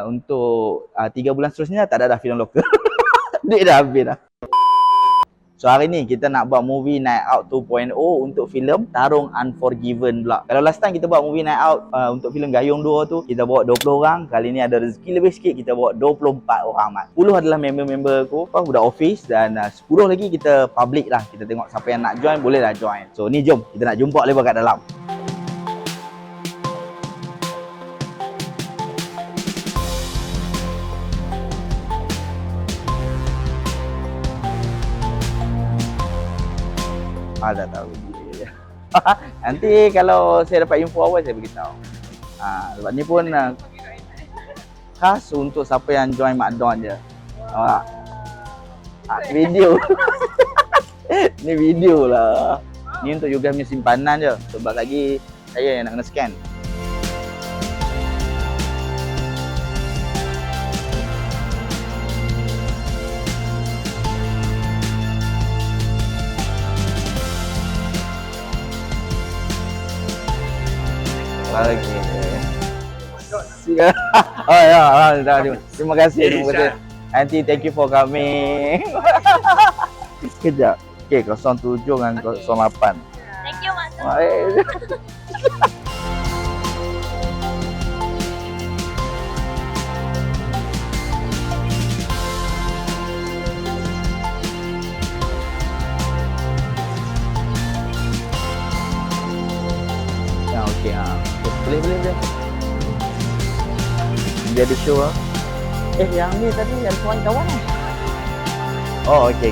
Untuk 3 bulan seterusnya tak ada dah filem lokal. Duit dah habis dah. So hari ni kita nak buat movie Night Out 2.0 untuk filem Tarung Unforgiven pula. Kalau last time kita buat movie Night Out untuk filem Gayung 2 tu, kita bawa 20 orang. Kali ni ada rezeki lebih sikit, kita bawa 24 orang mat. 10 adalah member-member aku, budak office, dan 10 lagi kita public lah. Kita tengok siapa yang nak join, boleh lah join. So ni jom, kita nak jumpa lepas kat dalam. Dah tahu dia. Nanti kalau saya dapat info awal saya beritahu. Sebab ni pun khas untuk siapa yang join Mak Don je. Video. Ni video lah. Ni untuk Yoga punya simpanan je. Sebab lagi saya yang nak kena scan. Okay. Oh ya, terima kasih. Nanti thank you for coming. Sekejap. Okay, 07 dengan 08. Thank you, Mak Don. Okay, boleh. Dia ada show lah. Yang ni tadi yang kawan-kawan lah. Oh, okay.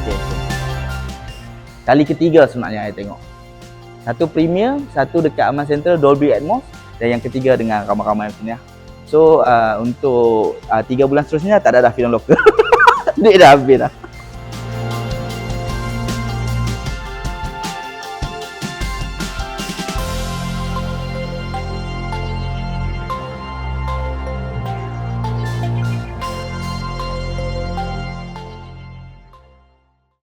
Kali ketiga sebenarnya saya tengok. Satu premier, satu dekat Aman Central Dolby Atmos, dan yang ketiga dengan ramai-ramai macam ni lah. So, untuk 3 bulan seterusnya tak ada dah filem lokal. Duit dah habis dah.